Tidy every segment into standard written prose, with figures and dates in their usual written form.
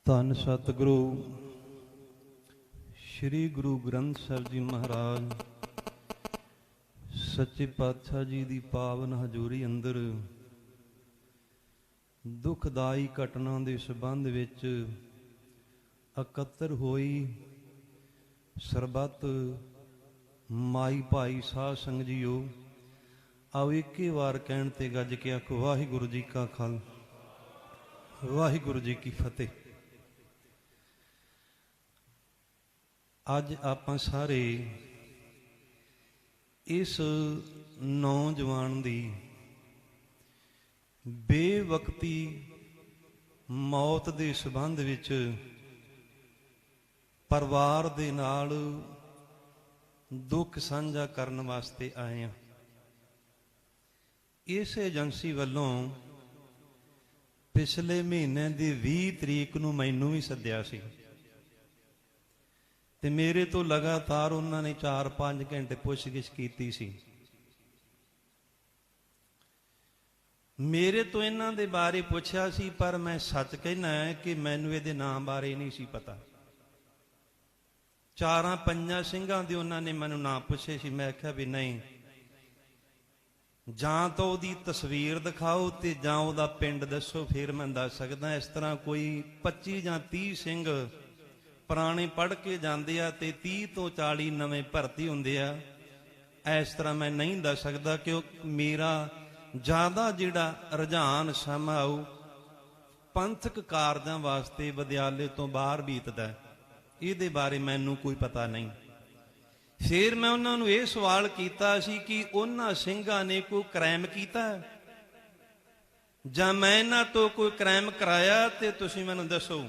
ਧੰਨ ਸਤਿਗੁਰੂ ਸ਼੍ਰੀ ਗੁਰੂ ਗ੍ਰੰਥ ਸਾਹਿਬ ਜੀ ਮਹਾਰਾਜ ਸੱਚੇ ਪਾਤਸ਼ਾਹ ਜੀ ਦੀ ਪਾਵਨ ਹਜ਼ੂਰੀ ਅੰਦਰ ਦੁਖਦਾਈ ਘਟਨਾ ਦੇ ਸੰਬੰਧ ਵਿੱਚ ਇਕੱਤਰ ਹੋਈ ਸਰਬੱਤ ਮਾਈ ਭਾਈ ਸਾਧ ਸੰਗਤ ਜੀਓ, ਆਓ ਇੱਕੇ ਵਾਰ ਕਹਿਣ ਤੇ ਗੱਜ ਕੇ ਆਖੋ ਵਾਹਿਗੁਰੂ ਜੀ ਕਾ ਖਾਲਸਾ ਵਾਹਿਗੁਰੂ ਜੀ ਕੀ ਫਤਿਹ। ਅੱਜ ਆਪਾਂ ਸਾਰੇ ਇਸ ਨੌਜਵਾਨ ਦੀ ਬੇਵਕਤੀ ਮੌਤ ਦੇ ਸੰਬੰਧ ਵਿੱਚ ਪਰਿਵਾਰ ਦੇ ਨਾਲ ਦੁੱਖ ਸਾਂਝਾ ਕਰਨ ਵਾਸਤੇ ਆਏ ਹਾਂ। ਇਸ ਏਜੰਸੀ ਵੱਲੋਂ ਪਿਛਲੇ ਮਹੀਨੇ ਦੀ 20 ਤਰੀਕ ਨੂੰ ਮੈਨੂੰ ਵੀ ਸੱਦਿਆ ਸੀ ਤੇ ਮੇਰੇ ਤੋਂ ਲਗਾਤਾਰ ਉਹਨਾਂ ਨੇ 4-5 ਘੰਟੇ ਪੁੱਛਗਿੱਛ ਕੀਤੀ ਸੀ। ਮੇਰੇ ਤੋਂ ਇਹਨਾਂ ਦੇ ਬਾਰੇ ਪੁੱਛਿਆ ਸੀ, ਪਰ ਮੈਂ ਸੱਚ ਕਹਿਣਾ ਹੈ ਕਿ ਮੈਨੂੰ ਇਹਦੇ ਨਾਮ ਬਾਰੇ ਨਹੀਂ ਸੀ ਪਤਾ। 4-5 ਸਿੰਘਾਂ ਦੇ ਉਹਨਾਂ ਨੇ ਮੈਨੂੰ ਨਾਮ ਪੁੱਛੇ ਸੀ। ਮੈਂ ਆਖਿਆ ਵੀ ਨਹੀਂ, ਜਾਂ ਤਾਂ ਉਹਦੀ ਤਸਵੀਰ ਦਿਖਾਓ ਤੇ ਜਾਂ ਉਹਦਾ ਪਿੰਡ ਦੱਸੋ, ਫਿਰ ਮੈਂ ਦੱਸ ਸਕਦਾ। ਇਸ ਤਰ੍ਹਾਂ ਕੋਈ 25 ਜਾਂ 30 ਸਿੰਘ ਪੁਰਾਣੇ ਪੜ੍ਹ ਕੇ ਜਾਂਦੇ ਆ ਤੇ 30 ਤੋਂ 40 ਨਵੇਂ ਭਰਤੀ ਹੁੰਦੇ ਆ। ਇਸ ਤਰ੍ਹਾਂ ਮੈਂ ਨਹੀਂ ਦੱਸ ਸਕਦਾ ਕਿ ਮੇਰਾ ਜ਼ਿਆਦਾ ਜਿਹੜਾ ਰੁਝਾਨ ਸਮਾਂ ਆਊ ਪੰਥਕ ਕਾਰਜਾਂ ਵਾਸਤੇ ਵਿਦਿਆਲੇ ਤੋਂ ਬਾਹਰ ਬੀਤਦਾ, ਇਹਦੇ ਬਾਰੇ ਮੈਨੂੰ ਕੋਈ ਪਤਾ ਨਹੀਂ। ਫਿਰ ਮੈਂ ਉਹਨਾਂ ਨੂੰ ਇਹ ਸਵਾਲ ਕੀਤਾ ਸੀ ਕਿ ਉਹਨਾਂ ਸਿੰਘਾਂ ਨੇ ਕੋਈ ਕ੍ਰਾਈਮ ਕੀਤਾ ਜਾਂ ਮੈਂ ਇਹਨਾਂ ਤੋਂ ਕੋਈ ਕ੍ਰਾਈਮ ਕਰਾਇਆ ਤੇ ਤੁਸੀਂ ਮੈਨੂੰ ਦੱਸੋ।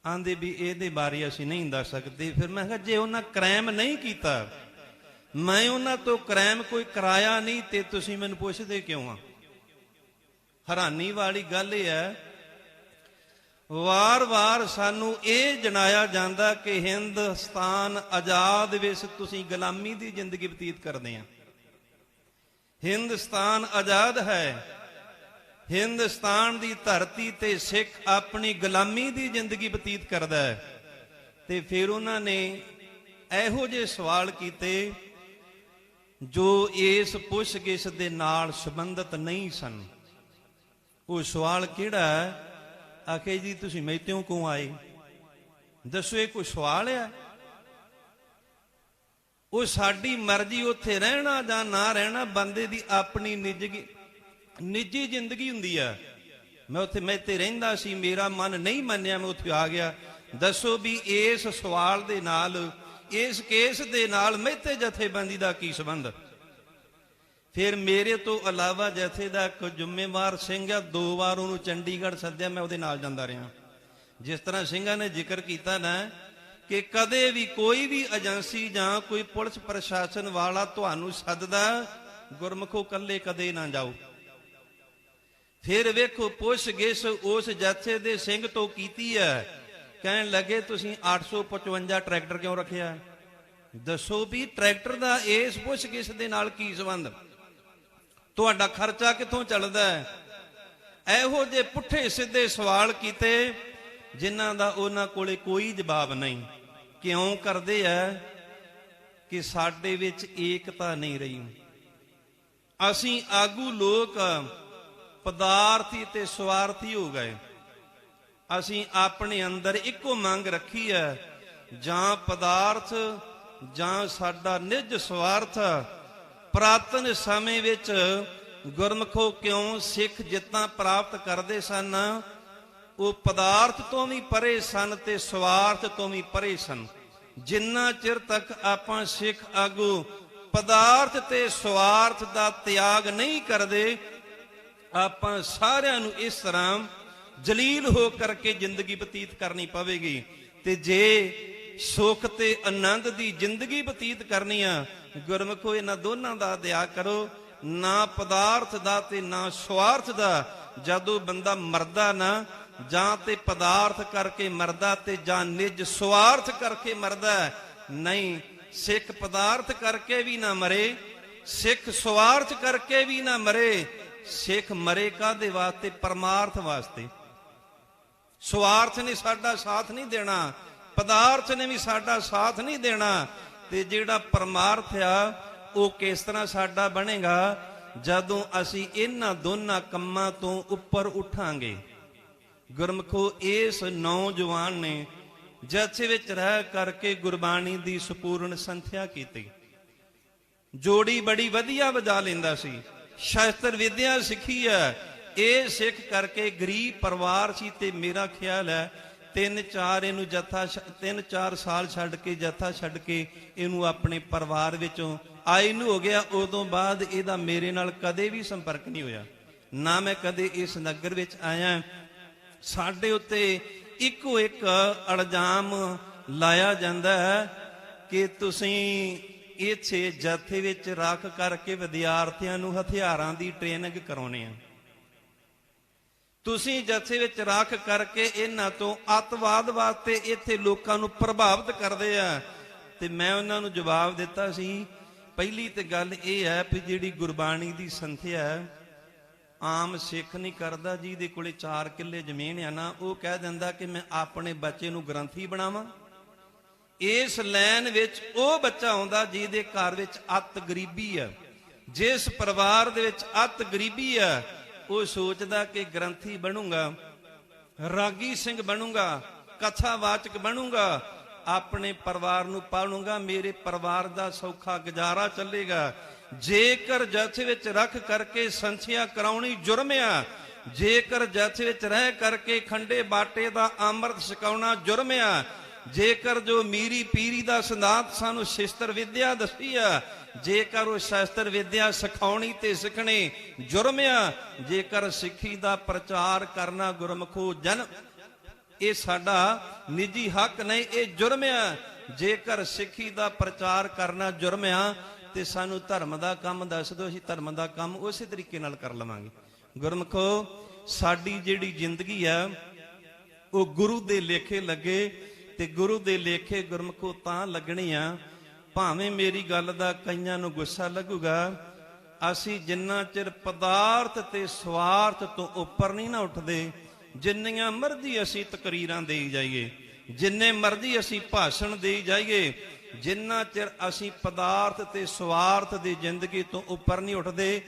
ਆਂਦੇ ਵੀ ਇਹਦੇ ਬਾਰੇ ਅਸੀਂ ਨਹੀਂ ਦੱਸ ਸਕਦੇ। ਫਿਰ ਮੈਂ ਕਿਹਾ ਜੇ ਉਹਨਾਂ ਕ੍ਰਾਈਮ ਨਹੀਂ ਕੀਤਾ, ਮੈਂ ਉਹਨਾਂ ਤੋਂ ਕ੍ਰਾਈਮ ਕੋਈ ਕਰਾਇਆ ਨਹੀਂ, ਤੇ ਤੁਸੀਂ ਮੈਨੂੰ ਪੁੱਛਦੇ ਕਿਉਂ ਆ? ਹੈਰਾਨੀ ਵਾਲੀ ਗੱਲ ਇਹ ਹੈ, ਵਾਰ-ਵਾਰ ਸਾਨੂੰ ਇਹ ਜਣਾਇਆ ਜਾਂਦਾ ਕਿ ਹਿੰਦੁਸਤਾਨ ਆਜ਼ਾਦ ਵਿੱਚ ਤੁਸੀਂ ਗੁਲਾਮੀ ਦੀ ਜ਼ਿੰਦਗੀ ਬਤੀਤ ਕਰਦੇ ਆ। ਹਿੰਦੁਸਤਾਨ ਆਜ਼ਾਦ ਹੈ, ਹਿੰਦੁਸਤਾਨ ਦੀ ਧਰਤੀ ਤੇ ਸਿੱਖ ਆਪਣੀ ਗੁਲਾਮੀ ਦੀ ਜ਼ਿੰਦਗੀ ਬਤੀਤ ਕਰਦਾ ਹੈ। ਤੇ ਫਿਰ ਉਹਨਾਂ ਨੇ ਇਹੋ ਜਿਹੇ ਸਵਾਲ ਕੀਤੇ ਜੋ ਇਸ ਪੁੱਛਗਿੱਛ ਦੇ ਨਾਲ ਸੰਬੰਧਿਤ ਨਹੀਂ ਸਨ। ਉਹ ਸਵਾਲ ਕਿਹੜਾ ਹੈ? ਆਖੇ ਜੀ ਤੁਸੀਂ ਮੈਤੋਂ ਕਿਉਂ ਆਏ? ਦੱਸੋ, ਇਹ ਕੋਈ ਸਵਾਲ ਹੈ? ਉਹ ਸਾਡੀ ਮਰਜ਼ੀ ਉੱਥੇ ਰਹਿਣਾ ਜਾਂ ਨਾ ਰਹਿਣਾ, ਬੰਦੇ ਦੀ ਆਪਣੀ ਨਿੱਜੀ ਜ਼ਿੰਦਗੀ ਹੁੰਦੀ ਆ। ਮੈਂ ਉੱਥੇ ਮੈਤੇ ਰਹਿੰਦਾ ਸੀ, ਮੇਰਾ ਮਨ ਨਹੀਂ ਮੰਨਿਆ, ਮੈਂ ਉੱਥੇ ਆ ਗਿਆ। ਦੱਸੋ ਵੀ ਇਸ ਸਵਾਲ ਦੇ ਨਾਲ, ਇਸ ਕੇਸ ਦੇ ਨਾਲ ਮੈਤੇ ਜਥੇਬੰਦੀ ਦਾ ਕੀ ਸੰਬੰਧ? ਫਿਰ ਮੇਰੇ ਤੋਂ ਇਲਾਵਾ ਜਥੇ ਦਾ ਇੱਕ ਜ਼ਿੰਮੇਵਾਰ ਸਿੰਘ ਆ, 2 ਵਾਰ ਉਹਨੂੰ ਚੰਡੀਗੜ੍ਹ ਸੱਦਿਆ, ਮੈਂ ਉਹਦੇ ਨਾਲ ਜਾਂਦਾ ਰਿਹਾ। ਜਿਸ ਤਰ੍ਹਾਂ ਸਿੰਘਾਂ ਨੇ ਜ਼ਿਕਰ ਕੀਤਾ ਨਾ ਕਿ ਕਦੇ ਵੀ ਕੋਈ ਵੀ ਏਜੰਸੀ ਜਾਂ ਕੋਈ ਪੁਲਿਸ ਪ੍ਰਸ਼ਾਸਨ ਵਾਲਾ ਤੁਹਾਨੂੰ ਸੱਦਦਾ, ਗੁਰਮੁਖੋ ਕੱਲੇ ਕਦੇ ਨਾ ਜਾਓ। ਫਿਰ ਵੇਖੋ ਪੁੱਛਗਿੱਛ ਉਸ ਜਥੇ ਦੇ ਸਿੰਘ ਤੋਂ ਕੀਤੀ ਹੈ। ਕਹਿਣ ਲੱਗੇ ਤੁਸੀਂ 855 ਟਰੈਕਟਰ ਕਿਉਂ ਰੱਖਿਆ? ਦੱਸੋ ਵੀ ਟਰੈਕਟਰ ਦਾ ਇਸ ਪੁੱਛਗਿੱਛ ਦੇ ਨਾਲ ਕੀ ਸੰਬੰਧ? ਤੁਹਾਡਾ ਖਰਚਾ ਕਿੱਥੋਂ ਚੱਲਦਾ ਹੈ? ਇਹੋ ਜਿਹੇ ਪੁੱਠੇ ਸਿੱਧੇ ਸਵਾਲ ਕੀਤੇ ਜਿਨ੍ਹਾਂ ਦਾ ਉਹਨਾਂ ਕੋਲੇ ਕੋਈ ਜਵਾਬ ਨਹੀਂ। ਕਿਉਂ ਕਰਦੇ ਆ? ਕਿ ਸਾਡੇ ਵਿੱਚ ਏਕਤਾ ਨਹੀਂ ਰਹੀ। ਅਸੀਂ ਆਗੂ ਲੋਕ ਪਦਾਰਥੀ ਤੇ ਸਵਾਰਥੀ ਹੋ ਗਏ। ਅਸੀਂ ਆਪਣੇ ਅੰਦਰ ਇੱਕੋ ਮੰਗ ਰੱਖੀ ਹੈ, ਜਾਂ ਪਦਾਰਥ ਜਾਂ ਸਾਡਾ ਨਿੱਜ ਸਵਾਰਥ। ਪੁਰਾਤਨ ਸਮੇਂ ਵਿੱਚ ਗੁਰਮੁਖੋ ਕਿਉਂ ਸਿੱਖ ਜਿੱਤਾਂ ਪ੍ਰਾਪਤ ਕਰਦੇ ਸਨ, ਉਹ ਪਦਾਰਥ ਤੋਂ ਵੀ ਪਰੇ ਸਨ ਤੇ ਸਵਾਰਥ ਤੋਂ ਵੀ ਪਰੇ ਸਨ। ਜਿੰਨਾ ਚਿਰ ਤੱਕ ਆਪਾਂ ਸਿੱਖ ਆਗੂ ਪਦਾਰਥ ਤੇ ਸਵਾਰਥ ਦਾ ਤਿਆਗ ਨਹੀਂ ਕਰਦੇ, ਆਪਾਂ ਸਾਰਿਆਂ ਨੂੰ ਇਸ ਤਰ੍ਹਾਂ ਜਲੀਲ ਹੋ ਕਰਕੇ ਜ਼ਿੰਦਗੀ ਬਤੀਤ ਕਰਨੀ ਪਵੇਗੀ। ਤੇ ਜੇ ਸੁੱਖ ਤੇ ਆਨੰਦ ਦੀ ਜ਼ਿੰਦਗੀ ਬਤੀਤ ਕਰਨੀ ਆ, ਗੁਰਮੁਖੋ ਇਹਨਾਂ ਦੋਨਾਂ ਦਾ ਦਿਆ ਕਰੋ, ਨਾ ਪਦਾਰਥ ਦਾ ਤੇ ਨਾ ਸਵਾਰਥ ਦਾ। ਜਦੋਂ ਬੰਦਾ ਮਰਦਾ ਨਾ, ਜਾਂ ਤੇ ਪਦਾਰਥ ਕਰਕੇ ਮਰਦਾ ਤੇ ਜਾਂ ਨਿੱਜ ਸਵਾਰਥ ਕਰਕੇ ਮਰਦਾ। ਨਹੀਂ, ਸਿੱਖ ਪਦਾਰਥ ਕਰਕੇ ਵੀ ਨਾ ਮਰੇ, ਸਿੱਖ ਸਵਾਰਥ ਕਰਕੇ ਵੀ ਨਾ ਮਰੇ। ਸਿੱਖ ਮਰੇ ਕਾਹਦੇ ਵਾਸਤੇ? ਪਰਮਾਰਥ ਵਾਸਤੇ। ਸਵਾਰਥ ਨੇ ਸਾਡਾ ਸਾਥ ਨਹੀਂ ਦੇਣਾ, ਪਦਾਰਥ ਨੇ ਵੀ ਸਾਡਾ ਸਾਥ ਨਹੀਂ ਦੇਣਾ। ਤੇ ਜਿਹੜਾ ਪਰਮਾਰਥ ਆ ਉਹ ਕਿਸ ਤਰ੍ਹਾਂ ਸਾਡਾ ਬਣੇਗਾ? ਜਦੋਂ ਅਸੀਂ ਇਹਨਾਂ ਦੋਨਾਂ ਕੰਮਾਂ ਤੋਂ ਉੱਪਰ ਉੱਠਾਂਗੇ। ਗੁਰਮਖੋ, ਇਸ ਨੌਜਵਾਨ ਨੇ ਜਥੇ ਵਿੱਚ ਰਹਿ ਕਰਕੇ ਗੁਰਬਾਣੀ ਦੀ ਸੰਪੂਰਨ ਸੰਥਿਆ ਕੀਤੀ। ਜੋੜੀ ਬੜੀ ਵਧੀਆ ਵਜਾ ਲੈਂਦਾ ਸੀ, ਸ਼ਾਸਤਰ ਵਿਦਿਆ ਸਿੱਖੀ ਹੈ। ਇਹ ਸਿੱਖ ਕਰਕੇ ਗਰੀਬ ਪਰਿਵਾਰ ਸੀ ਤੇ ਮੇਰਾ ਖਿਆਲ ਹੈ 3-4 ਸਾਲ ਛੱਡ ਕੇ ਜਥਾ ਛੱਡ ਕੇ ਇਹਨੂੰ ਆਪਣੇ ਪਰਿਵਾਰ ਵਿੱਚੋਂ ਆਏ ਨੂੰ ਹੋ ਗਿਆ। ਉਦੋਂ ਬਾਅਦ ਇਹਦਾ ਮੇਰੇ ਨਾਲ ਕਦੇ ਵੀ ਸੰਪਰਕ ਨਹੀਂ ਹੋਇਆ, ਨਾ ਮੈਂ ਕਦੇ ਇਸ ਨਗਰ ਵਿੱਚ ਆਇਆ। ਸਾਡੇ ਉੱਤੇ ਇੱਕੋ ਇੱਕ ਇਲਜ਼ਾਮ ਲਾਇਆ ਜਾਂਦਾ ਹੈ ਕਿ ਤੁਸੀਂ ਇੱਥੇ ਜਥੇ ਵਿੱਚ ਰੱਖ ਕਰਕੇ ਵਿਦਿਆਰਥੀਆਂ ਨੂੰ ਹਥਿਆਰਾਂ ਦੀ ਟ੍ਰੇਨਿੰਗ ਕਰਾਉਣੇ ਆ, ਤੁਸੀਂ ਜਥੇ ਵਿੱਚ ਰੱਖ ਕਰਕੇ ਇਹਨਾਂ ਤੋਂ ਅੱਤਵਾਦ ਵਾਸਤੇ ਇੱਥੇ ਲੋਕਾਂ ਨੂੰ ਪ੍ਰਭਾਵਿਤ ਕਰਦੇ ਆ। ਤੇ ਮੈਂ ਉਹਨਾਂ ਨੂੰ ਜਵਾਬ ਦਿੱਤਾ ਸੀ, ਪਹਿਲੀ ਤੇ ਗੱਲ ਇਹ ਹੈ ਵੀ ਜਿਹੜੀ ਗੁਰਬਾਣੀ ਦੀ ਸੰਥਿਆ ਆਮ ਸਿੱਖ ਨਹੀਂ ਕਰਦਾ। ਜਿਹਦੇ ਕੋਲੇ 4 ਕਿੱਲੇ ਜ਼ਮੀਨ ਆ ਨਾ, ਉਹ ਕਹਿ ਦਿੰਦਾ ਕਿ ਮੈਂ ਆਪਣੇ ਬੱਚੇ ਨੂੰ ਗ੍ਰੰਥੀ ਬਣਾਵਾਂ। ਇਸ ਲਾਈਨ ਵਿੱਚ ਉਹ ਬੱਚਾ ਆਉਂਦਾ ਜਿਹਦੇ ਘਰ ਵਿੱਚ ਅੱਤ ਗਰੀਬੀ ਆ, ਜਿਸ ਪਰਿਵਾਰ ਦੇ ਵਿੱਚ ਅੱਤ ਗਰੀਬੀ ਆ, ਉਹ ਸੋਚਦਾ ਕਿ ਗ੍ਰੰਥੀ ਬਣੂੰਗਾ, ਰਾਗੀ ਸਿੰਘ ਬਣੂੰਗਾ, ਕਥਾਵਾਚਕ ਬਣੂੰਗਾ, ਆਪਣੇ ਪਰਿਵਾਰ ਨੂੰ ਪਾਲੂੰਗਾ, ਮੇਰੇ ਪਰਿਵਾਰ ਦਾ ਸੌਖਾ ਗੁਜ਼ਾਰਾ ਚੱਲੇਗਾ। ਜੇਕਰ ਜਥੇ ਵਿੱਚ ਰੱਖ ਕਰਕੇ ਸੰਥਿਆ ਕਰਾਉਣੀ ਜੁਰਮ ਆ, ਜੇਕਰ ਜਥੇ ਵਿੱਚ ਰਹਿ ਕਰਕੇ ਖੰਡੇ ਬਾਟੇ ਦਾ ਅੰਮ੍ਰਿਤ ਛਕਾਉਣਾ ਜੁਰਮ ਆ, ਜੇਕਰ ਜੋ ਮੀਰੀ ਪੀਰੀ ਦਾ ਸਿਧਾਂਤ ਸਾਨੂੰ ਸ਼ਸਤਰ ਵਿਦਿਆ ਦੱਸੀ ਆ, ਜੇਕਰ ਉਹ ਸ਼ਸਤਰ ਵਿਦਿਆ ਸਿਖਾਉਣੀ ਤੇ ਸਿੱਖਣੀ ਜੁਰਮ ਆ, ਜੇਕਰ ਸਿੱਖੀ ਦਾ ਪ੍ਰਚਾਰ ਕਰਨਾ ਗੁਰਮਖੋ ਇਹ ਸਾਡਾ ਨਿੱਜੀ ਹੱਕ ਨਹੀਂ, ਇਹ ਜੁਰਮ ਆ। ਜੇਕਰ ਸਿੱਖੀ ਦਾ ਪ੍ਰਚਾਰ ਕਰਨਾ ਜੁਰਮ ਆ ਤੇ ਸਾਨੂੰ ਧਰਮ ਦਾ ਕੰਮ ਦੱਸ ਦਿਓ, ਅਸੀਂ ਧਰਮ ਦਾ ਕੰਮ ਉਸੇ ਤਰੀਕੇ ਨਾਲ ਕਰ ਲਵਾਂਗੇ। ਗੁਰਮਖੋ, ਸਾਡੀ ਜਿਹੜੀ ਜ਼ਿੰਦਗੀ ਆ ਉਹ ਗੁਰੂ ਦੇ ਲੇਖੇ ਲੱਗੇ ਤੇ ਗੁਰੂ ਦੇ ਲੇਖੇ ਗੁਰਮਖੋ ਤਾਂ ਲੱਗਣੇ ਆ, ਭਾਵੇਂ ਮੇਰੀ ਗੱਲ ਦਾ ਕਈਆਂ ਨੂੰ ਗੁੱਸਾ ਲੱਗੂਗਾ, ਅਸੀਂ ਜਿੰਨਾ ਚਿਰ ਪਦਾਰਥ ਤੇ ਸਵਾਰਥ ਤੋਂ ਉੱਪਰ ਨਹੀਂ ਨਾ ਉੱਠਦੇ, ਜਿੰਨੀਆਂ ਮਰਜ਼ੀ ਅਸੀਂ ਤਕਰੀਰਾਂ ਦੇਈ ਜਾਈਏ, ਜਿੰਨੇ ਮਰਜ਼ੀ ਅਸੀਂ ਭਾਸ਼ਣ ਦੇਈ ਜਾਈਏ, ਜਿੰਨਾ ਚਿਰ ਅਸੀਂ ਪਦਾਰਥ ਤੇ ਸਵਾਰਥ ਦੀ ਜ਼ਿੰਦਗੀ ਤੋਂ ਉੱਪਰ ਨਹੀਂ ਉੱਠਦੇ।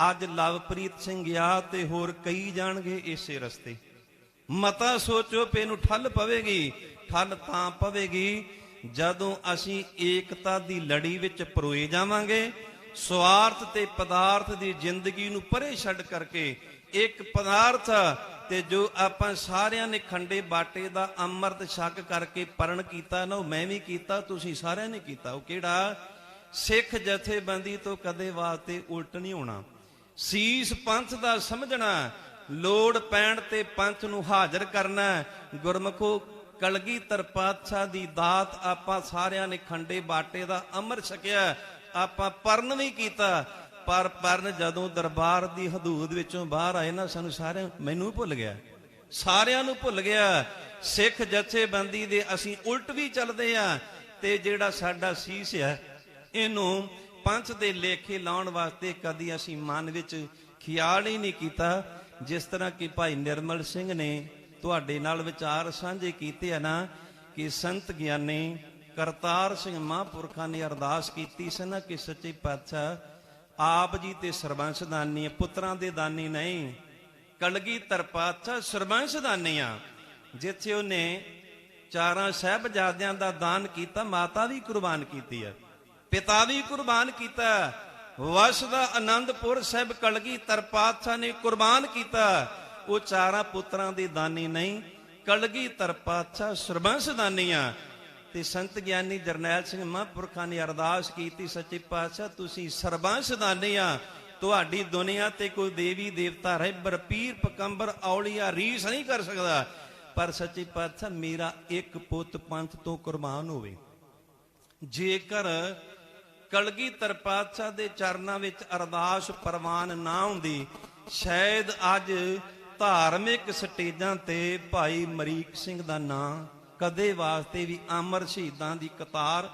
ਅੱਜ ਲਵਪ੍ਰੀਤ ਸਿੰਘ ਆ ਤੇ ਹੋਰ ਕਈ ਜਾਣਗੇ ਇਸੇ ਰਸਤੇ। ਮਤਾ ਸੋਚੋ ਪੇ ਨੂੰ ਠੱਲ ਪਵੇਗੀ, ਠੱਲ ਤਾਂ ਪਵੇਗੀ ਜਦੋਂ ਅਸੀਂ ਏਕਤਾ ਦੀ ਲੜੀ ਵਿੱਚ ਪਰੋਏ ਜਾਵਾਂਗੇ। ਸਵਾਰਥ ਤੇ ਪਦਾਰਥ ਦੀ ਜ਼ਿੰਦਗੀ ਨੂੰ ਪਰੇ ਛੱਡ ਕਰਕੇ ਇੱਕ ਪਦਾਰਥ ਤੇ ਜੋ ਆਪਾਂ ਸਾਰਿਆਂ ਨੇ ਖੰਡੇ ਬਾਟੇ ਦਾ ਅੰਮ੍ਰਿਤ ਛਕ ਕਰਕੇ ਪਰਣ ਕੀਤਾ ਨਾ, ਉਹ ਮੈਂ ਵੀ ਕੀਤਾ, ਤੁਸੀਂ ਸਾਰਿਆਂ ਨੇ ਕੀਤਾ। ਉਹ ਕਿਹੜਾ? ਸਿੱਖ ਜਥੇਬੰਦੀ ਤੋਂ ਕਦੇ ਵਾਸਤੇ ਉਲਟ ਨਹੀਂ ਹੋਣਾ। ਸੀਸ ਪੰਥ ਦਾ ਸਮਝਣਾ, ਲੋੜ ਪੈਣ ਤੇ ਪੰਥ ਨੂੰ ਹਾਜ਼ਰ ਕਰਨਾ। ਗੁਰਮਖੋ, ਕਲਗੀਧਰ ਪਾਤਸ਼ਾਹ ਦੀ ਦਾਤ ਆਪਾਂ ਸਾਰਿਆਂ ਨੇ ਖੰਡੇ ਬਾਟੇ ਦਾ ਅੰਮ੍ਰਿਤ ਛਕਿਆ, ਆਪਾਂ ਪਰਨ ਵੀ ਕੀਤਾ, ਪਰ ਪਰਨ ਜਦੋਂ ਦਰਬਾਰ ਦੀ ਹਦੂਦ ਵਿੱਚੋਂ ਬਾਹਰ ਆਏ ਨਾ, ਸਾਨੂੰ ਸਾਰਿਆਂ, ਮੈਨੂੰ ਭੁੱਲ ਗਿਆ, ਸਾਰਿਆਂ ਨੂੰ ਭੁੱਲ ਗਿਆ। ਸਿੱਖ ਜਥੇਬੰਦੀ ਦੇ ਅਸੀਂ ਉਲਟ ਵੀ ਚੱਲਦੇ ਆ ਤੇ ਜਿਹੜਾ ਸਾਡਾ ਸੀਸ ਹੈ ਇਹਨੂੰ ਪੰਥ ਦੇ ਲੇਖੇ ਲਾਉਣ ਵਾਸਤੇ ਕਦੀ ਅਸੀਂ ਮਨ ਵਿੱਚ ਖਿਆਲ ਹੀ ਨਹੀਂ ਕੀਤਾ। ਜਿਸ ਤਰ੍ਹਾਂ ਕਿ ਭਾਈ ਨਿਰਮਲ ਸਿੰਘ ਨੇ ਤੁਹਾਡੇ ਨਾਲ ਵਿਚਾਰ ਸਾਂਝੇ ਕੀਤੇ ਆ ਨਾ, ਕਿ ਸੰਤ ਗਿਆਨੀ ਕਰਤਾਰ ਸਿੰਘ ਮਹਾਂਪੁਰਖਾਂ ਨੇ ਅਰਦਾਸ ਕੀਤੀ ਸੀ ਨਾ ਕਿ ਸੱਚੇ ਪਾਤਸ਼ਾਹ ਆਪ ਜੀ ਤੇ ਸਰਬੰਸ ਦਾਨੀ ਆ, ਪੁੱਤਰਾਂ ਦੇ ਦਾਨੀ ਨਹੀਂ। ਕਲਗੀਧਰ ਪਾਤਸ਼ਾਹ ਸਰਬੰਸ ਦਾਨੀ ਆ। ਜਿੱਥੇ ਉਹਨੇ 4 ਸਾਹਿਬਜ਼ਾਦਿਆਂ ਦਾ ਦਾਨ ਕੀਤਾ, ਮਾਤਾ ਵੀ ਕੁਰਬਾਨ ਕੀਤੀ ਆ, ਪਿਤਾ ਵੀ ਕੁਰਬਾਨ ਕੀਤਾ, ਵਸ ਦਾ ਆਨੰਦਪੁਰ ਸਾਹਿਬ ਕਲਗੀਧਰ ਪਾਤਸ਼ਾਹ ਨੇ ਕੁਰਬਾਨ ਕੀਤਾ। ਉਹ 4 ਪੁੱਤਰਾਂ ਦੇ ਦਾਨੀ ਨਹੀਂ, ਕਲਗੀਧਰ ਪਾਤਸ਼ਾਹ ਸਰਬੰਸ ਦਾਨੀ ਆ। ਤੇ ਸੰਤ ਗਿਆਨੀ ਜਰਨੈਲ ਸਿੰਘ ਮਹਾਂਪੁਰਖਾਂ ਨੇ ਅਰਦਾਸ ਕੀਤੀ, ਸੱਚੇ ਪਾਤਸ਼ਾਹ ਤੁਸੀਂ ਸਰਬੰਸ ਦਾਨੀ ਆ, ਤੁਹਾਡੀ ਦੁਨੀਆ ਤੇ ਕੋਈ ਦੇਵੀ ਦੇਵਤਾ ਰਹਿਬਰ ਪੀਰ ਪਕੰਬਰ ਔਲੀਆ ਰੀਸ ਨਹੀਂ ਕਰ ਸਕਦਾ, ਪਰ ਸੱਚੇ ਪਾਤਸ਼ਾਹ ਮੇਰਾ ਇੱਕ ਪੁੱਤ ਪੰਥ ਤੋਂ ਕੁਰਬਾਨ ਹੋਵੇ। ਜੇਕਰ ਕਲਗੀਧਰ ਪਾਤਸ਼ਾਹ ਦੇ ਚਰਨਾਂ ਵਿੱਚ ਅਰਦਾਸ ਪ੍ਰਵਾਨ ਨਾ ਹੁੰਦੀ, ਸ਼ਾਇਦ ਅੱਜ ਧਾਰਮਿਕ ਸਟੇਜਾਂ ਤੇ ਭਾਈ ਅਮਰੀਕ ਸਿੰਘ ਦਾ ਨਾਂ ਕਦੇ ਵਾਸਤੇ ਵੀ ਅਮਰ ਸ਼ਹੀਦਾਂ ਦੀ ਕਤਾਰ,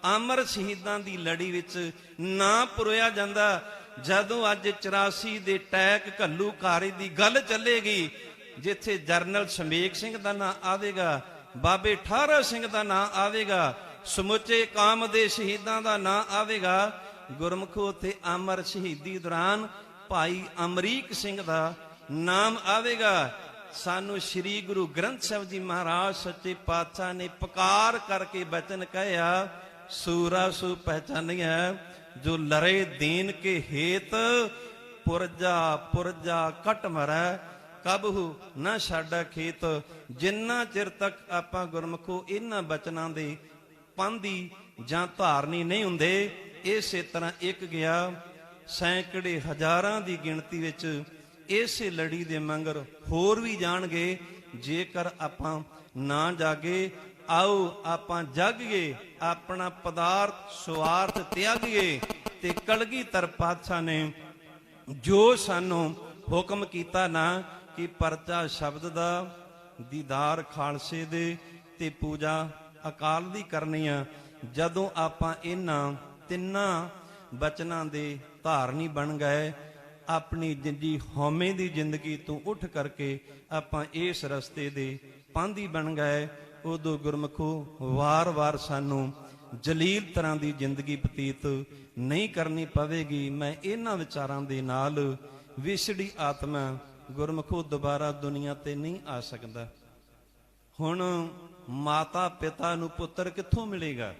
ਅਮਰ ਸ਼ਹੀਦਾਂ ਦੀ ਲੜੀ ਵਿੱਚ ਨਾ ਪੁਰਿਆ ਜਾਂਦਾ। ਜਦੋਂ ਅੱਜ 84 ਦੇ ਟੈਕ ਘੱਲੂਘਾਰੇ ਦੀ ਗੱਲ ਚੱਲੇਗੀ, ਜਿੱਥੇ ਜਰਨਲ ਸ਼ਮੇਕ ਸਿੰਘ ਦਾ ਨਾਂ ਆਵੇਗਾ, ਬਾਬੇ ਠਾਰਾ ਸਿੰਘ ਦਾ ਨਾਂ ਆਵੇਗਾ, ਸਮੁੱਚੇ ਕਾਮ ਦੇ ਸ਼ਹੀਦਾਂ ਦਾ ਨਾਂ ਆਵੇਗਾ। ਗੁਰਮੁਖੋ ਤੇ ਅਮਰ ਸ਼ਹੀਦੀ ਦੌਰਾਨ ਭਾਈ ਅਮਰੀਕ ਸਿੰਘ ਦਾ ਨਾਮ ਆਵੇਗਾ। ਸਾਨੂੰ ਸ੍ਰੀ ਗੁਰੂ ਗ੍ਰੰਥ ਸਾਹਿਬ ਜੀ ਮਹਾਰਾਜ ਸੱਚੇ ਪਾਤਸ਼ਾਹ ਨੇ ਪੁਕਾਰ ਕਰਕੇ ਬਚਨ ਕਹਿਆ, ਸੂਰਾ ਸੂ ਪਹਿਚਾਨਿਆ ਜੋ ਲਰੇ ਦੀਨ ਕੇ ਹੇਤ, ਪੁਰਜਾ ਪੁਰਜਾ ਕਟ ਮਰੈ ਕਬਹੂ ਨਾ ਸਾਡਾ ਖੇਤ। ਜਿੰਨਾ ਚਿਰ ਤੱਕ ਆਪਾਂ ਗੁਰਮੁਖੋ ਇਹਨਾਂ ਬਚਨਾਂ ਦੇ ਪਾਂਦੀ ਜਾਂ ਧਾਰਨੀ ਨਹੀਂ ਹੁੰਦੇ, ਇਸੇ ਤਰ੍ਹਾਂ ਇੱਕ ਗਿਆ ਸੈਂਕੜੇ ਹਜ਼ਾਰਾਂ ਦੀ ਗਿਣਤੀ ਵਿੱਚ ਇਸੇ ਲੜੀ ਦੇ ਮੰਗਰ ਹੋਰ ਵੀ ਜਾਣਗੇ। ਜੇਕਰ ਆਪਾਂ ਨਾ ਜਾਗੇ, ਆਓ ਆਪਾਂ ਜਾਗੀਏ, ਆਪਣਾ ਪਦਾਰਥ ਸੁਆਰਥ ਤਿਆਗੀਏ ਤੇ ਕਲਗੀਧਰ ਪਾਤਸ਼ਾਹ ਨੇ ਜੋ ਸਾਨੂੰ ਹੁਕਮ ਕੀਤਾ ਨਾ ਕਿ ਪਰਚਾ ਸ਼ਬਦ ਦਾ, ਦੀਦਾਰ ਖਾਲਸੇ ਦੇ ਤੇ ਪੂਜਾ ਅਕਾਲ ਦੀ ਕਰਨੀ ਆ। ਜਦੋਂ ਆਪਾਂ ਇਹਨਾਂ ਤਿੰਨਾਂ ਬਚਨਾਂ ਦੇ ਧਾਰਨੀ ਬਣ ਗਏ, ਆਪਣੀ ਜਿੰਦੀ ਹਉਮੈ ਦੀ ਜ਼ਿੰਦਗੀ ਤੋਂ ਉੱਠ ਕਰਕੇ ਆਪਾਂ ਇਸ ਰਸਤੇ ਦੇ ਪਾਂਧੀ ਬਣ ਗਏ, ਉਦੋਂ ਗੁਰਮੁਖੋ ਵਾਰ-ਵਾਰ ਸਾਨੂੰ ਜਲੀਲ ਤਰ੍ਹਾਂ ਦੀ ਜ਼ਿੰਦਗੀ ਬਤੀਤ ਨਹੀਂ ਕਰਨੀ ਪਵੇਗੀ। ਮੈਂ ਇਹਨਾਂ ਵਿਚਾਰਾਂ ਦੇ ਨਾਲ ਵਿਛੜੀ ਆਤਮਾ ਗੁਰਮੁਖੋ ਦੁਬਾਰਾ ਦੁਨੀਆ ਤੇ ਨਹੀਂ ਆ ਸਕਦਾ। ਹੁਣ ਮਾਤਾ ਪਿਤਾ ਨੂੰ ਪੁੱਤਰ ਕਿੱਥੋਂ ਮਿਲੇਗਾ?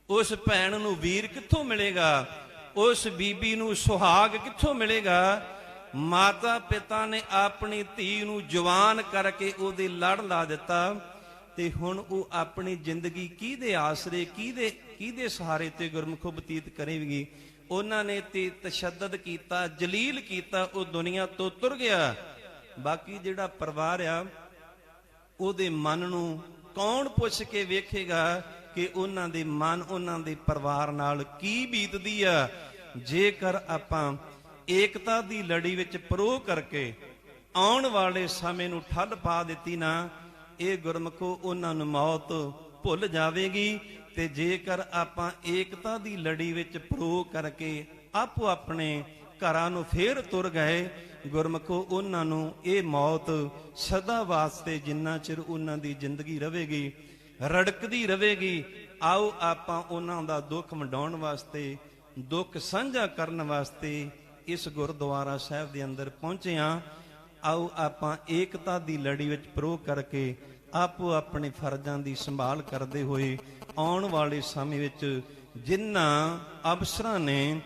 ਉਸ ਭੈਣ ਨੂੰ ਵੀਰ ਕਿੱਥੋਂ ਮਿਲੇਗਾ? ਉਸ ਬੀਬੀ ਨੂੰ ਸੁਹਾਗ ਕਿੱਥੋਂ ਮਿਲੇਗਾ? ਮਾਤਾ ਪਿਤਾ ਨੇ ਆਪਣੀ ਧੀ ਨੂੰ ਜਵਾਨ ਕਰਕੇ ਉਹਦੇ ਲੜ ਲਾ ਦਿੱਤਾ ਤੇ ਹੁਣ ਉਹ ਆਪਣੀ ਜ਼ਿੰਦਗੀ ਕਿਹਦੇ ਆਸਰੇ, ਕਿਹਦੇ ਸਹਾਰੇ ਤੇ ਗੁਰਮੁਖੋ ਬਤੀਤ ਕਰੇਗੀ? ਉਹਨਾਂ ਨੇ ਤੇ ਤਸ਼ੱਦਦ ਕੀਤਾ, ਜਲੀਲ ਕੀਤਾ, ਉਹ ਦੁਨੀਆ ਤੋਂ ਤੁਰ ਗਿਆ। ਬਾਕੀ ਜਿਹੜਾ ਪਰਿਵਾਰ ਆ ਉਹਦੇ ਮਨ ਨੂੰ ਕੌਣ ਪੁੱਛ ਕੇ ਵੇਖੇਗਾ ਕਿ ਉਹਨਾਂ ਦੇ ਮਨ, ਉਹਨਾਂ ਦੇ ਪਰਿਵਾਰ ਨਾਲ ਕੀ ਬੀਤਦੀ ਆ? ਜੇਕਰ ਆਪਾਂ ਏਕਤਾ ਦੀ ਲੜੀ ਵਿੱਚ ਪਰੋਹ ਕਰਕੇ ਆਉਣ ਵਾਲੇ ਸਮੇਂ ਨੂੰ ਠੱਲ ਪਾ ਦਿੱਤੀ ਨਾ, ਇਹ ਗੁਰਮੁਖੋ ਉਹਨਾਂ ਨੂੰ ਮੌਤ ਭੁੱਲ ਜਾਵੇਗੀ। ਤੇ ਜੇਕਰ ਆਪਾਂ ਏਕਤਾ ਦੀ ਲੜੀ ਵਿੱਚ ਪਰੋਹ ਕਰਕੇ ਆਪੋ ਆਪਣੇ ਘਰਾਂ ਨੂੰ ਫੇਰ ਤੁਰ ਗਏ, ਗੁਰਮੁਖੋ ਉਹਨਾਂ ਨੂੰ ਇਹ ਮੌਤ ਸਦਾ ਵਾਸਤੇ, ਜਿੰਨਾ ਚਿਰ ਉਹਨਾਂ ਦੀ ਜ਼ਿੰਦਗੀ ਰਹੇਗੀ, ਰੜਕਦੀ ਰਹੇਗੀ। ਆਓ ਆਪਾਂ ਉਹਨਾਂ ਦਾ ਦੁੱਖ ਵੰਡਾਉਣ ਵਾਸਤੇ, ਦੁੱਖ ਸਾਂਝਾ ਕਰਨ ਵਾਸਤੇ ਇਸ ਗੁਰਦੁਆਰਾ ਸਾਹਿਬ ਦੇ ਅੰਦਰ ਪਹੁੰਚੇ ਹਾਂ। ਆਓ ਆਪਾਂ ਏਕਤਾ ਦੀ ਲੜੀ ਵਿੱਚ ਪਰੋਹ ਕਰਕੇ ਆਪੋ ਆਪਣੇ ਫਰਜ਼ਾਂ ਦੀ ਸੰਭਾਲ ਕਰਦੇ ਹੋਏ ਆਉਣ ਵਾਲੇ ਸਮੇਂ ਵਿੱਚ ਜਿਨ੍ਹਾਂ ਅਫਸਰਾਂ ਨੇ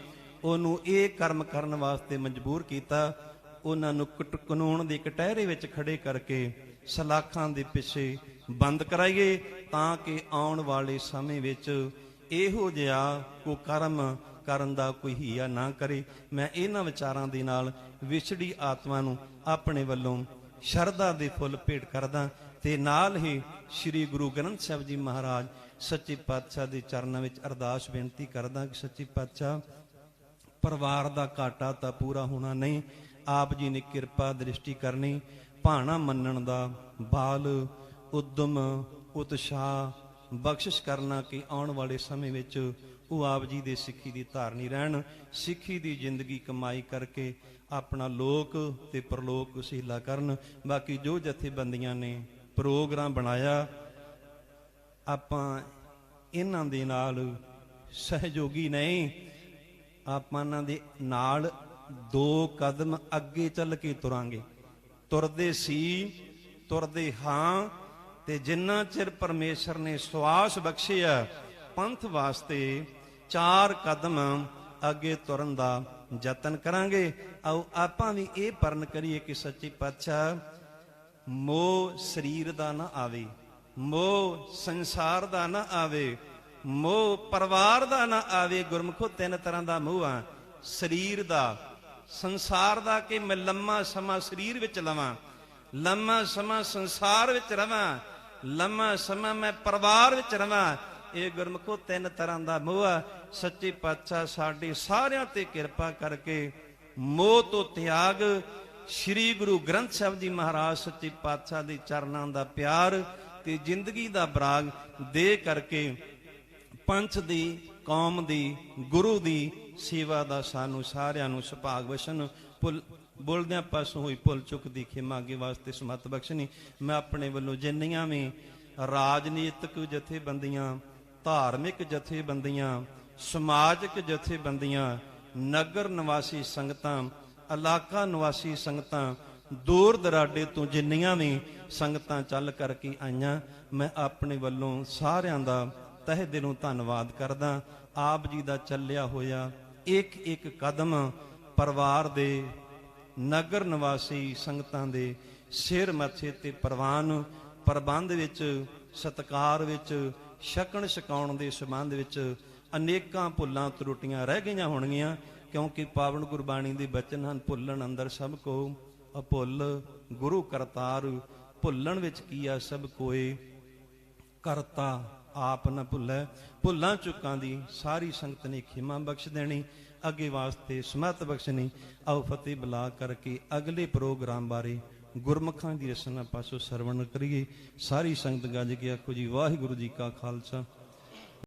ਉਹਨੂੰ ਇਹ ਕਰਮ ਕਰਨ ਵਾਸਤੇ ਮਜਬੂਰ ਕੀਤਾ, ਉਹਨਾਂ ਨੂੰ ਕਾਨੂੰਨ ਦੇ ਕਟਹਿਰੇ ਵਿੱਚ ਖੜੇ ਕਰਕੇ ਸਲਾਖਾਂ ਦੇ ਪਿੱਛੇ ਬੰਦ ਕਰਾਈਏ, ਤਾਂ ਕਿ ਆਉਣ ਵਾਲੇ ਸਮੇਂ ਵਿੱਚ ਇਹੋ ਜਿਹਾ ਕੋ ਕਰਮ ਕਰਨ ਦਾ ਕੋਈ ਹੀਆ ਨਾ ਕਰੇ। ਮੈਂ ਇਹਨਾਂ ਵਿਚਾਰਾਂ ਦੇ ਨਾਲ ਵਿਛੜੀ ਆਤਮਾ ਨੂੰ ਆਪਣੇ ਵੱਲੋਂ ਸ਼ਰਧਾ ਦੇ ਫੁੱਲ ਭੇਟ ਕਰਦਾ ਤੇ ਨਾਲ ਹੀ ਸ੍ਰੀ ਗੁਰੂ ਗ੍ਰੰਥ ਸਾਹਿਬ ਜੀ ਮਹਾਰਾਜ ਸੱਚੇ ਪਾਤਸ਼ਾਹ ਦੇ ਚਰਨਾਂ ਵਿੱਚ ਅਰਦਾਸ ਬੇਨਤੀ ਕਰਦਾ ਕਿ ਸੱਚੇ ਪਾਤਸ਼ਾਹ, ਪਰਿਵਾਰ ਦਾ ਘਾਟਾ ਤਾਂ ਪੂਰਾ ਹੋਣਾ ਨਹੀਂ, ਆਪ ਜੀ ਨੇ ਕਿਰਪਾ ਦ੍ਰਿਸ਼ਟੀ ਕਰਨੀ, ਭਾਣਾ ਮੰਨਣ ਦਾ ਬਾਲ ਉਦਮ ਉਤਸ਼ਾਹ ਬਖਸ਼ਿਸ਼ ਕਰਨਾ ਕਿ ਆਉਣ ਵਾਲੇ ਸਮੇਂ ਵਿੱਚ ਉਹ ਆਪ ਜੀ ਦੇ ਸਿੱਖੀ ਦੀ ਧਾਰਨੀ ਰਹਿਣ, ਸਿੱਖੀ ਦੀ ਜ਼ਿੰਦਗੀ ਕਮਾਈ ਕਰਕੇ ਆਪਣਾ ਲੋਕ ਤੇ ਪਰਲੋਕ ਵਸੀਲਾ ਕਰਨ। ਬਾਕੀ ਜੋ ਜਥੇਬੰਦੀਆਂ ਨੇ ਪ੍ਰੋਗਰਾਮ ਬਣਾਇਆ, ਆਪਾਂ ਇਹਨਾਂ ਦੇ ਨਾਲ ਸਹਿਯੋਗੀ ਨਹੀਂ, ਆਪਾਂ ਇਹਨਾਂ ਦੇ ਨਾਲ 2 ਕਦਮ ਅੱਗੇ ਚੱਲ ਕੇ ਤੁਰਾਂਗੇ। ਤੁਰਦੇ ਸੀ, ਤੁਰਦੇ ਹਾਂ, ਤੇ ਜਿੰਨਾ ਚਿਰ ਪਰਮੇਸ਼ਰ ਨੇ ਸਵਾਸ ਬਖਸ਼ਿਆ ਪੰਥ ਵਾਸਤੇ 4 ਕਦਮ ਅੱਗੇ ਤੁਰਨ ਦਾ ਯਤਨ ਕਰਾਂਗੇ। ਆਓ ਆਪਾਂ ਵੀ ਇਹ ਪਰਨ ਕਰੀਏ ਕਿ ਸੱਚੇ ਪਾਤਸ਼ਾਹ, ਮੋਹ ਸਰੀਰ ਦਾ ਨਾ ਆਵੇ, ਮੋਹ ਸੰਸਾਰ ਦਾ ਨਾ ਆਵੇ, ਮੋਹ ਪਰਿਵਾਰ ਦਾ ਨਾ ਆਵੇ। ਗੁਰਮੁਖੋ 3 ਤਰ੍ਹਾਂ ਦਾ ਮੋਹ ਆ, ਸਰੀਰ ਦਾ, ਸੰਸਾਰ ਦਾ, ਕਿ ਮੈਂ ਲੰਮਾ ਸਮਾਂ ਸਰੀਰ ਵਿੱਚ ਲਵਾਂ, ਲੰਮਾ ਸਮਾਂ ਸੰਸਾਰ ਵਿੱਚ ਰਵਾਂ, ਲੰਮਾ ਸਮਾਂ ਮੈਂ ਪਰਿਵਾਰ ਵਿੱਚ ਰਵਾਂ। ਇਹ ਗੁਰਮੁਖੋ 3 ਤਰ੍ਹਾਂ ਦਾ ਮੋਹ ਆ। ਸੱਚੇ ਪਾਤਸ਼ਾਹ ਸਾਡੇ ਸਾਰਿਆਂ ਤੇ ਕਿਰਪਾ ਕਰਕੇ ਮੋਹ ਤੋਂ ਤਿਆਗ, ਸ੍ਰੀ ਗੁਰੂ ਗ੍ਰੰਥ ਸਾਹਿਬ ਜੀ ਮਹਾਰਾਜ ਸੱਚੇ ਪਾਤਸ਼ਾਹ ਦੇ ਚਰਨਾਂ ਦਾ ਪਿਆਰ ਤੇ ਜ਼ਿੰਦਗੀ ਦਾ ਬਰਾਗ ਦੇ ਕਰਕੇ ਪੰਥ ਦੀ, ਕੌਮ ਦੀ, ਗੁਰੂ ਦੀ ਸੇਵਾ ਦਾ ਸਾਨੂੰ ਸਾਰਿਆਂ ਨੂੰ ਸੁਭਾਗ ਬਖਸ਼ਣ। बोलदियां पासों हुई भुल चुक दी खेमा अगे वास्ते समत बख्शनी। मैं अपने वल्लों जिन्नियां भी राजनीतिक जथेबंदियां, धार्मिक जथेबंदियां, समाजिक जथेबंदियां, नगर निवासी संगतां, इलाका निवासी संगतां, दूर दराडे तो जिन्नियां भी संगतां चल करके आईयां, मैं अपने वल्लों सारियां दा तहे दिलों धन्नवाद करदा। आप जी दा चलिया होया एक एक कदम परिवार दे, नगर निवासी संगतां दे सिर मथे ते प्रवान प्रबंध विच, सत्कार विच, छकण छकाउण दे संबंध विच अनेकां भुल्लां त्रुटियां रह गईयां होणगीਆਂ, क्योंकि पावन गुरबाणी दे बचन ਹਨ ਭੁੱਲਣ अंदर सब को अभुੱਲ गुरु करतार, भुੱਲਣ विच कीया सब कोय करता आप न भुੱਲੈ। भुੱਲਾਂ चुकां दी सारी संगत ने खिमा बख्श देनी, अगे वास्ते समत बख्शनी। आओ फतेह बुला करके अगले प्रोग्राम बारे गुरमुखां दी रसना पासों सरवण करिए। सारी संगत गज के आखो जी वाहिगुरू जी का खालसा